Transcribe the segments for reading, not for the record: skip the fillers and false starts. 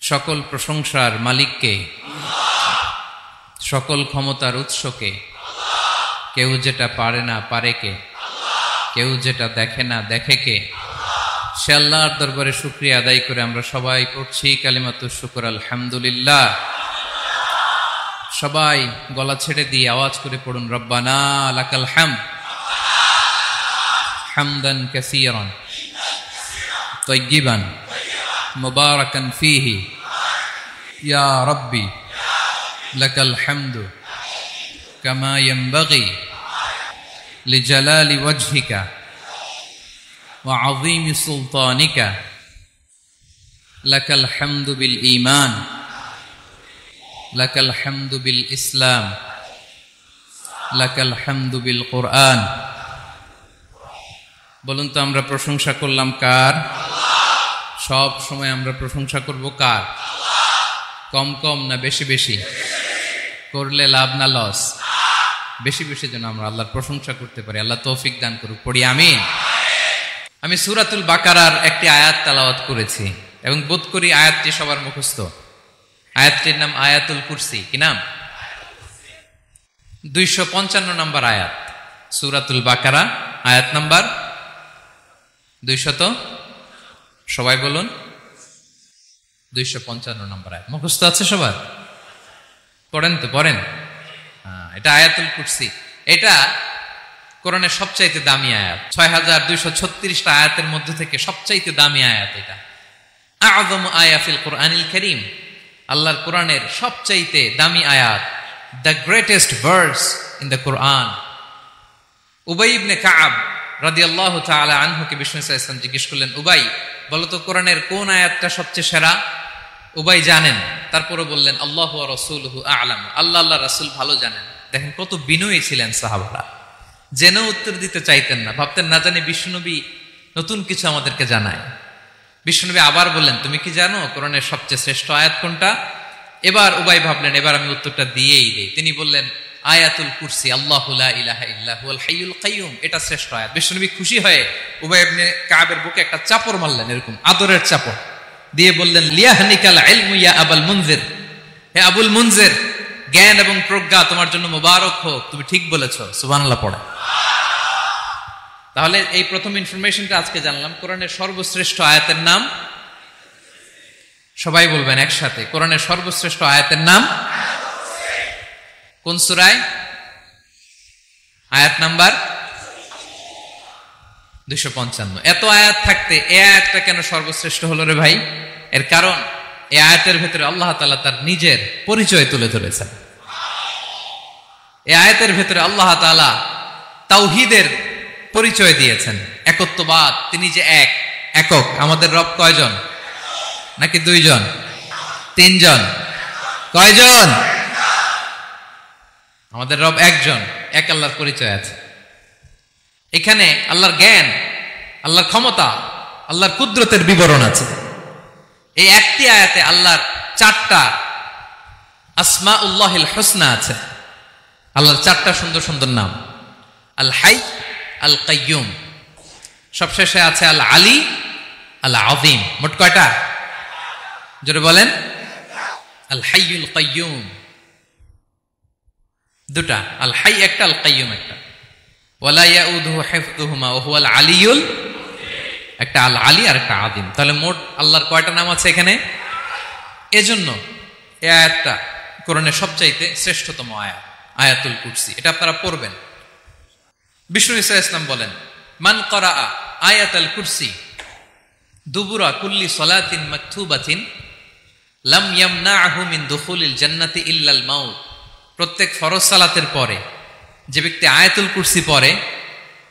সকল প্রশংসার মালিককে, সকল ক্ষমতার উৎসকে। কেউ যেটা পারে না পারে কে, কেউ যেটা দেখে না দেখে কে। সে আল্লাহর দরবারে শুকরিয়া আদায় করে আমরা সবাই পড়ছি কালিমাতুশ শুকর আলহামদুলিল্লাহ। সবাই গলা ছেড়ে দিয়ে আওয়াজ করে পড়ুন, রব্বানা লাকাল হামদ হামদান কাসীরান তাইয়্যিবান মুবারাকান ফীহি ইয়া রাব্বি লাকাল হামদু কামা ইয়ানবাগি লিজালালি ওয়াজহিকা ওয়া আযীমি সুলতানিকা। লাকাল হামদু বিল ঈমান, লাকাল হামদু বিল ইসলাম, লাকাল হামদু বিল কুরআন। বলুন তো আমরা প্রশংসা করলাম কার? সব সময় আমরা প্রশংসা করব কার? কম কম না বেশি বেশি? করলে লাভ না লস? বেশি বেশি যেন আমরা আল্লাহর প্রশংসা করতে পারি। আল্লাহ তৌফিক দান করুক, পড়ি আমিন। আমি সূরাতুল বাকারার একটি আয়াত তেলাওয়াত করেছি এবং বোধ করি আয়াতটি সবার মুখস্থ। আয়াতটির নাম আয়াতুল কুরসি। কি নাম? 255 নম্বর আয়াত, সূরাতুল বাকারা, আয়াত নাম্বার 200। সবাই বলুন, 255 নম্বর আয়াত। মুখস্থ আছে সবার? পড়েন তো, পড়েন। এটা আয়াতুল কুরসি। এটা কোরআনের সবচাইতে দামি আয়াত। 6236টা আয়াতের মধ্যে থেকে সবচাইতে দামি আয়াত এটা। আযমু আয়া ফিল কুরআনিল কারীম, আল্লাহর কোরআনের সবচাইতে দামি আয়াত, the greatest verse in the Quran. Ubai ibn Kaab রাদিয়াল্লাহু তাআলা আনহুকে বিষ্ণু সাল্লাল্লাহু আলাইহি ওয়াসাল্লাম জিজ্ঞেস করলেন, উবাই বলো তো কোরআনের কোন আয়াতটা সবচেয়ে সেরা? উবাই জানেন, তারপরে বললেন আল্লাহু ওয়া রাসূলুহু আ'লাম, আল্লাহ আল্লাহ রাসূল ভালো জানেন। দেখেন কত বিনয়ী ছিলেন সাহাবারা, জেনে উত্তর দিতে চাইতেন না, ভাবতেন না জানি বিশ্বনবী নতুন কিছু আমাদেরকে জানায়। বিশ্বনবী আবার বললেন, তুমি কি জানো কোরআনের সবচেয়ে শ্রেষ্ঠ আয়াত কোনটা? এবার উবাই ভাবলেন এবার আমি উত্তরটা দিয়েই দেই। তিনি বললেন আয়াতুল কুরসি, আল্লাহু লা ইলাহা ইল্লা হুয়াল হাইয়ুল কাইয়্যুম, এটা শ্রেষ্ঠ আয়াত। বিশ্বনবী খুশি হয়ে উবাই ইবনে কাবের বুকে একটা চাপড় মারলেন, এরকম আদরের চাপড় দিয়ে বললেন, লিয়াহনিকাল ইলমু ইয়া আবুল মুনজির, হে আবুল মুনজির, জ্ঞান এবং প্রজ্ঞা তোমার জন্য মোবারক হোক, তুমি ঠিক বলেছো। সুবহানাল্লাহ পড়ে। তাহলে এই প্রথম ইনফরমেশনটা আজকে জানলাম, কোরআনের সর্বশ্রেষ্ঠ আয়াতের নাম। সবাই বলবেন একসাথে, কোরআনের সর্বশ্রেষ্ঠ আয়াতের নাম কোন সূরায়? আয়াত নাম্বার 255। এত আয়াত থাকতে এই আয়াতটা কেন সর্বশ্রেষ্ঠ হলো রে ভাই? এর কারণ এই আয়াতের ভেতরে আল্লাহ তাআলা তার নিজের পরিচয় তুলে ধরেছেন। এই আয়াতের ভেতরে আল্লাহ তাআলা তাওহীদের পরিচয় দিয়েছেন, একত্ববাদ, তিনি যে এক, একক। আমাদের রব কয়জন? নাকি দুইজন? তিনজন? কয়জন? আমাদের রব একজন, এক আল্লাহর পরিচয় আছে। এখানে আল্লাহর জ্ঞান, আল্লাহর ক্ষমতা, আল্লাহর কুদরতের বিবরণ আছে। এই একটি আয়াতে আল্লাহর 4টা আসমাউল্লাহিল হুসনা আছে। আল্লাহর 4টা সুন্দর সুন্দর নাম, আল হাই, আল কাইয়ুম, সবশেষে আছে আল আলী, আল আযীম। মোট কয়টা? জোরে বলেন। আল হাইয়ুল কাইয়ুম 2টা, আল হাই একটা, আল কাইয়ুম একটা। ওয়ালা ইয়াউদুহু হিফযুহুমা ওয়া হুয়াল আলিয়ুল, একটা আল আলী আর একটা আযীম। তাহলে মোট আল্লাহর কয়টা নাম আছে এখানে? এজন্য এই আয়াতটা কোরআনের সবচাইতে শ্রেষ্ঠতম আয়াত, আয়াতুল কুরসি। এটা আপনারা পড়বেন। বিষ্ণু ঈসা ইসলাম বলেন, মান ক্বারাআ আয়াতুল কুরসি দুবুরা কুল্লি সালাতিন মাকতুবাতিন লাম ইয়ামনাহু মিন দুখুলিল জান্নাতি ইল্লাল মাউত। প্রত্যেক ফরজ সালাতের পরে যে ব্যক্তি আয়াতুল কুরসি পড়ে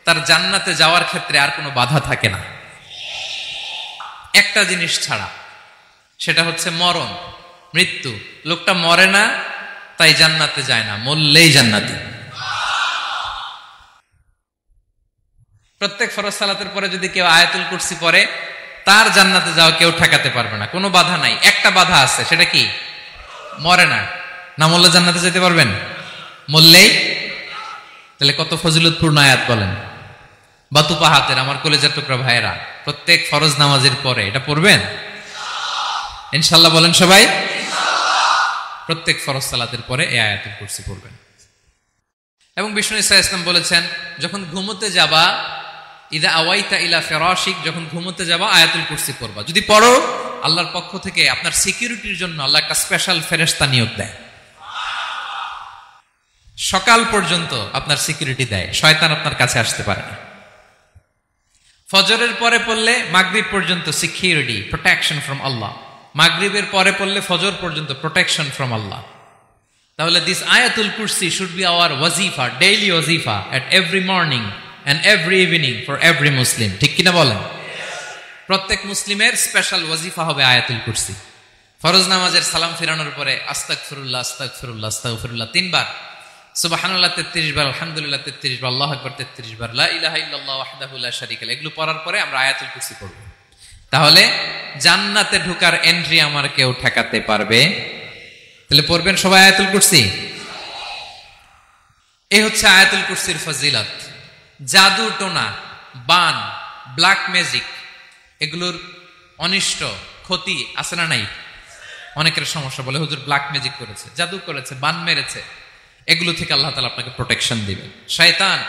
তার জান্নাতে যাওয়ার ক্ষেত্রে আর কোনো বাধা থাকে না, একটা জিনিস ছাড়া, সেটা হচ্ছে মরণ, মৃত্যু। লোকটা মরে না তাই জান্নাতে যায় না, মরলেই জান্নাতি। প্রত্যেক ফরজ সালাতের পরে যদি কেউ আয়াতুল কুরসি পড়ে তার জান্নাতে যাওয়া কেউ ঠেকাতে পারবে না, কোনো বাধা নাই। একটা বাধা আছে, সেটা কি? মরে না, না মরলে জান্নাতে যেতে পারবেন, মরলেই। তাহলে কত ফজিলতপূর্ণ আয়াত বলেন। বাতুপা হাতের আমার কলেজার টুকরা ভাইয়েরা, প্রত্যেক ফরজ নামাজের পরে এটা পড়বেন ইনশাআল্লাহ বলেন সবাই। প্রত্যেক ফরজ সালাতের পরে এই আয়াতুল কুরসি পড়বেন। এবং বিষ্ণু ইসা ইসলাম বলেছেন, যখন ঘুমোতে যাবা, ইদা আওয়াইতা ইলা ফিরাশিক, যখন ঘুমোতে যাবা আয়াতুল কুরসি পড়বা। যদি পড়ো, আল্লাহর পক্ষ থেকে আপনার সিকিউরিটির জন্য আল্লাহ একটা স্পেশাল ফেরেশতা নিয়োগ দেয়। সকাল পর্যন্ত আপনার সিকিউরিটি দেয়, শয়তান আপনার কাছে আসতে পারে না। ফজরের পরে পড়লে মাগরিব পর্যন্ত সিকিউরিটি, প্রোটেকশন ফ্রম আল্লাহ। মাগরিবের পরে পড়লে ফজর পর্যন্ত প্রোটেকশন ফ্রম আল্লাহ। তাহলে this Ayatul Kursi should be our ওয়াজিফা, ডেইলি ওয়াজিফা at every morning and every evening for every Muslim. ঠিক কিনা বলেন? প্রত্যেক মুসলিমের স্পেশাল ওয়াজিফা হবে আয়াতুল কুরসি। ফরজ নামাজের সালাম ফিরানোর পরে আস্তাগফিরুল্লাহ আস্তাগফিরুল্লাহ আস্তাগফিরুল্লাহ 3 বার, সুবহানাল্লাহ 33 বার, আলহামদুলিল্লাহ 33 বার, আল্লাহু আকবার 33 বার, লা ইলাহা ইল্লাল্লাহ ওয়াহদাহু লা শারীকা লাহু, এগুলো পড়ার পরে আমরা আয়াতুল কুরসি পড়ব। তাহলে জান্নাতে ঢোকার এন্ট্রি আমার কেউ ঠেকাতে পারবে? তাহলে পড়বেন সবাই আয়াতুল কুরসি। এই হচ্ছে আয়াতুল কুরসির ফজিলত। জাদু টোনা, বান, ব্ল্যাক ম্যাজিক, এগুলোর অনিষ্ট ক্ষতি আছে না নাই? অনেকের সমস্যা, বলে হুজুর ব্ল্যাক ম্যাজিক করেছে, জাদু করেছে, বান মেরেছে। এগুলো থেকে আল্লাহ তাআলা আপনাকে প্রোটেকশন দিবেন। শয়তান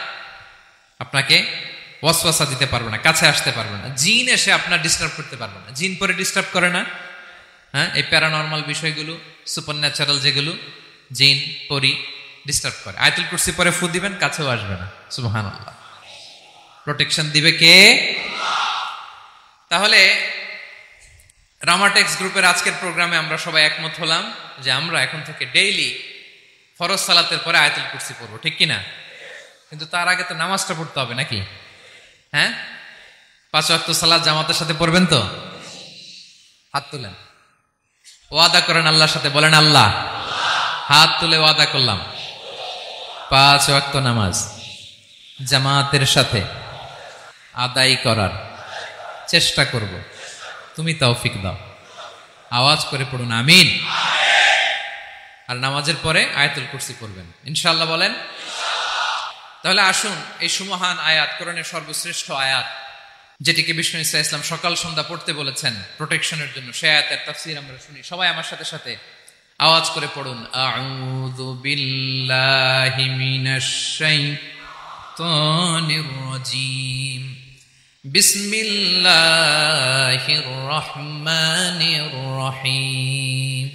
আপনাকে ওয়াসওয়াসা দিতে পারবে না, কাছে আসতে পারবে না। জিন এসে আপনার ডিস্টার্ব করতে পারবে না। জিন পরে ডিস্টার্ব করে না? হ্যাঁ, এই প্যারানরমাল বিষয়গুলো, সুপারন্যাচারাল যেগুলো, জিন পরি ডিস্টার্ব করে। আয়াতুল কুরসি পরে ফু দিবেন, কাছেও আসবে না। সুবহানাল্লাহ। প্রোটেকশন দিবে কে? তাহলে রামাটেক্স গ্রুপের আজকের প্রোগ্রামে আমরা সবাই একমত হলাম যে আমরা এখন থেকে ডেইলি ফরজ সালাতের পরে আয়াতুল কুরসি পড়বো। ঠিক কিনা? কিন্তু তার আগে তো নামাজটা পড়তে হবে নাকি? হ্যাঁ, 5 ওয়াক্ত সালাত জামাতের সাথে পড়বেন তো? হাত তুলেন, ওয়াদা করেন আল্লাহর সাথে, বলেন আল্লাহ, হাত তুলে ওয়াদা করলাম 5 ওয়াক্ত নামাজ জামাতের সাথে আদায় করার চেষ্টা করব, তুমি তৌফিক দাও। আওয়াজ করে পড়ুন আমিন। আর নামাজের পরে আয়াতুল কুরসি পড়বেন ইনশাআল্লাহ, বলেন। তাহলে আসুন এই সুমহান আয়াত, কোরআনের সর্বশ্রেষ্ঠ আয়াত, যেটিকে বিষ্ণু ইসা ইসলাম সকাল সন্ধ্যা পড়তে বলেছেন প্রোটেকশনের জন্য, সে আয়াতের তাফসীর আমরা শুনি। সবাই আমার সাথে সাথে আওয়াজ করে পড়ুন, আউযু বিল্লাহি মিনাশ শাইতানির রাজীম, বিসমিল্লাহির রহমানির রহিম।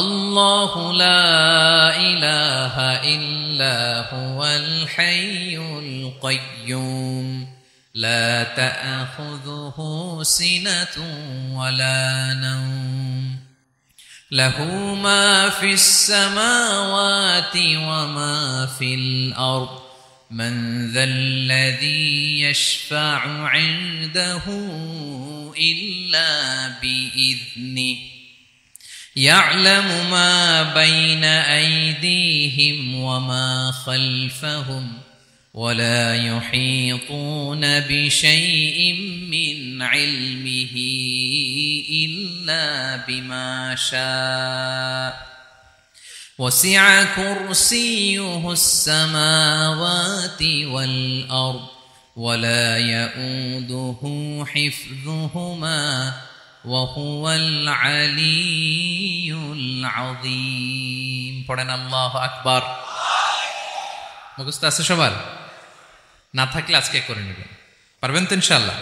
আল্লাহু লা ইলাহা ইল্লা হুয়াল হাইয়ুল কাইয়্যুম, লা তা'খুযুহু সিনাতুন ওয়ালা নাওম, লাহু মা ফিস সামাওয়াতি ওয়া মা ফিল আরদ, মান যাল্লাযী ইয়াশফা'ু 'ইনদাহু ইল্লা বিইذনিহি, يعلم ما بين أيديهم وما خلفهم ولا يحيطون بشيء من علمه إلا بما شاء وسع كرسيه السماوات والأرض ولا يؤوده حفظهما وهو العلي العظيم। পড়েন আল্লাহু আকবার। মুখস্থ আছে সবার? না থাকলে আজকে করে নেবেন, পারবেন তো ইনশাআল্লাহ।